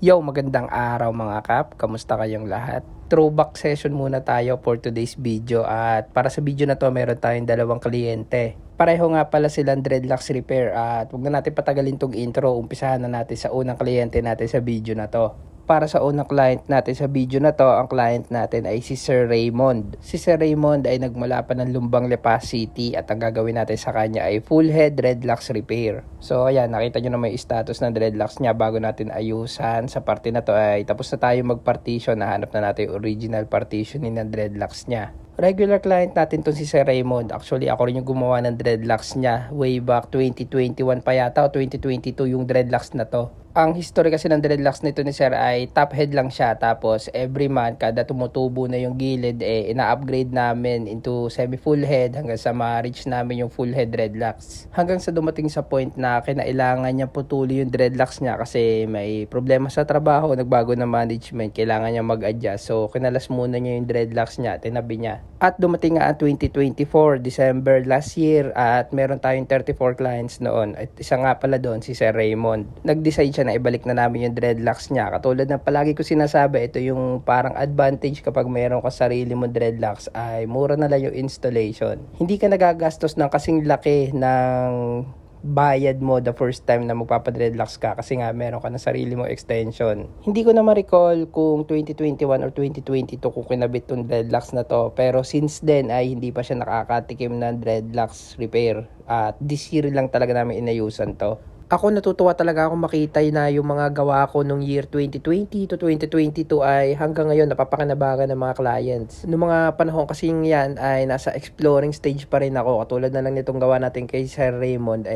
Yo, magandang araw mga kap. Kamusta kayong lahat? Throwback session muna tayo for today's video at para sa video na to meron tayong dalawang kliyente. Pareho nga pala silang dreadlocks repair at huwag na natin patagalin tong intro. Umpisahan na natin sa unang kliyente natin sa video na to. Para sa unang client natin sa video na to, ang client natin ay si Sir Raymond. Si Sir Raymond ay nagmula pa ng Lumbang, Lipa City at ang gagawin natin sa kanya ay full head dreadlocks repair. So ayan, nakita nyo na may status ng dreadlocks niya bago natin ayusan. Sa parte na to ay tapos na tayo mag-partition. Nahanap na natin yung original partitioning ng dreadlocks niya. Regular client natin to si Sir Raymond. Actually, ako rin yung gumawa ng dreadlocks niya way back 2021 pa yata o 2022 yung dreadlocks na to. Ang history kasi ng dreadlocks nito ni Sir ay top head lang siya, tapos every month kada tumutubo na yung gilid ina-upgrade namin into semi full head hanggang sa ma-reach namin yung full head dreadlocks. Hanggang sa dumating sa point na kinailangan niya putuli yung dreadlocks niya kasi may problema sa trabaho, nagbago na management, kailangan niya mag-adjust. So kinalas muna niya yung dreadlocks niya, tinabi niya. At dumating nga ang 2024, December last year, at meron tayong 34 clients noon. At isa nga pala doon si Sir Raymond. Nag-decide siya na ibalik na namin yung dreadlocks niya. Katulad ng palagi ko sinasabi, ito yung parang advantage kapag meron ka sarili mo dreadlocks ay mura na lang yung installation. Hindi ka nagagastos ng kasing laki ng bayad mo the first time na magpapadreadlocks ka kasi nga meron ka na sarili mong extension. Hindi ko na ma-recall kung 2021 or 2022 kung kinabit tong dreadlocks na to, pero since then ay hindi pa siya nakakatikim ng dreadlocks repair at this year lang talaga namin inayusan to. Ako natutuwa talaga akong makita na yung mga gawa ko nung year 2020 to 2022 ay hanggang ngayon napapakinabangan ng mga clients. Noong mga panahon kasing yan ay nasa exploring stage pa rin ako. Katulad na lang nitong gawa natin kay Sir Raymond,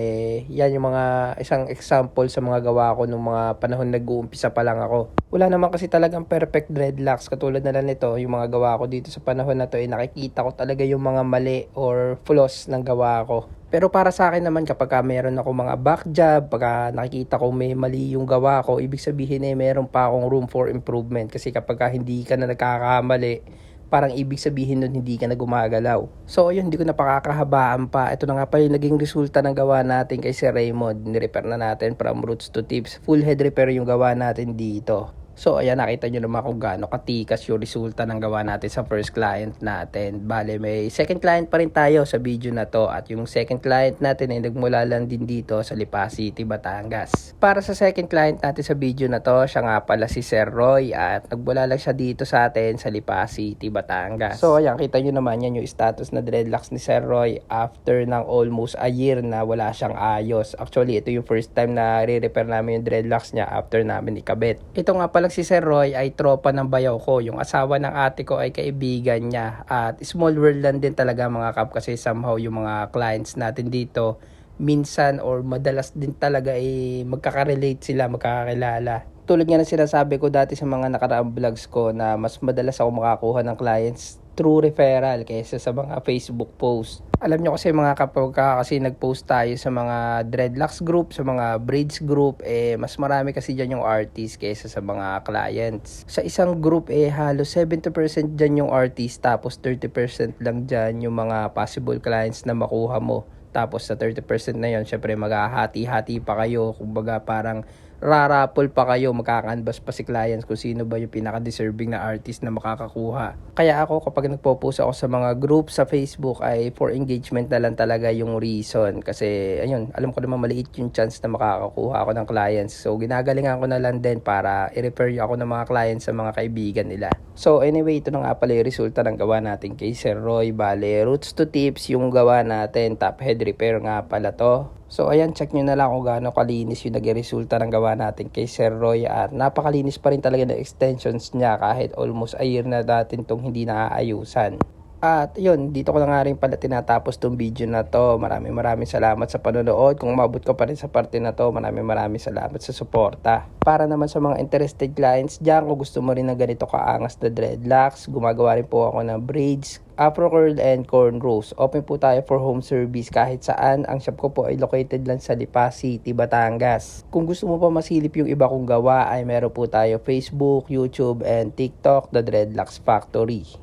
yan yung mga isang example sa mga gawa ko nung mga panahon nag-uumpisa pa lang ako. Wala naman kasi talagang perfect dreadlocks. Katulad na lang nito, yung mga gawa ko dito sa panahon na to ay nakikita ko talaga yung mga mali or flaws ng gawa ko. Pero para sa akin naman kapag meron ako mga back job, pagka nakikita ko may mali yung gawa ko, ibig sabihin meron pa akong room for improvement. Kasi kapag hindi ka na nagkakamali, parang ibig sabihin nun hindi ka na gumagalaw. So ayun, hindi ko na pakakahabaan pa. Ito na nga pala yung naging resulta ng gawa natin kay Sir Raymond. Nirepair na natin from roots to tips. Full head repair yung gawa natin dito. So ayan, nakita nyo naman kung gaano katikas yung resulta ng gawa natin sa first client natin. Bale, may second client pa rin tayo sa video na to. At yung second client natin ay nagmula lang din dito sa Lipa City, Batangas. Para sa second client natin sa video na to, siya nga pala si Sir Roy. At nagmula lang siya dito sa atin sa Lipa City, Batangas. So ayan, kita nyo naman yan yung status na dreadlocks ni Sir Roy after ng almost a year na wala siyang ayos. Actually, ito yung first time na re-repair namin yung dreadlocks niya after namin ikabit. Ito nga pala si Sir Roy ay tropa ng bayaw ko. Yung asawa ng ate ko ay kaibigan niya. At small world lang din talaga mga kap kasi somehow yung mga clients natin dito minsan or madalas din talaga magkaka-relate sila, magkakakilala. Tulad nga na sinasabi ko dati sa mga nakaraang vlogs ko na mas madalas ako makakuha ng clients through referral kaysa sa mga Facebook post. Alam nyo kasi mga kapag kasi nag-post tayo sa mga dreadlocks group, sa mga braids group, mas marami kasi dyan yung artist kaysa sa mga clients. Sa isang group halos 70% dyan yung artist, tapos 30% lang dyan yung mga possible clients na makuha mo. Tapos sa 30% na yon, syempre maghahati-hati pa kayo. Kumbaga parang rarapol pa kayo, magkakanvas pa si clients kung sino ba yung pinaka-deserving na artist na makakakuha. Kaya ako kapag nagpo-post ako sa mga group sa Facebook ay for engagement na lang talaga yung reason. Kasi ayun, alam ko naman maliit yung chance na makakakuha ako ng clients. So ginagalingan ko na lang din para i-refer ako ng mga clients sa mga kaibigan nila. So anyway, ito na nga pala yung resulta ng gawa natin kay Sir Roy. Bale, roots to tips yung gawa natin. Top head repair nga pala to. So ayan, check nyo na lang kung gaano kalinis yung naging resulta ng gawa natin kay Sir Roy. At napakalinis pa rin talaga ng extensions niya kahit almost a year na natin itong hindi naaayusan. At yun, dito ko na nga rin pala tinatapos tong video na to. Maraming salamat sa panonood. Kung umabot ka pa rin sa parte na to, maraming salamat sa suporta. Para naman sa mga interested clients dyan, kung gusto mo rin ng ganito kaangas na dreadlocks, gumagawa rin po ako ng braids, afro curl and cornrows. Open po tayo for home service kahit saan. Ang shop ko po ay located lang sa Lipa City, Batangas. Kung gusto mo pa masilip yung iba kong gawa ay meron po tayo Facebook, YouTube and TikTok, The Dreadlocks Factory.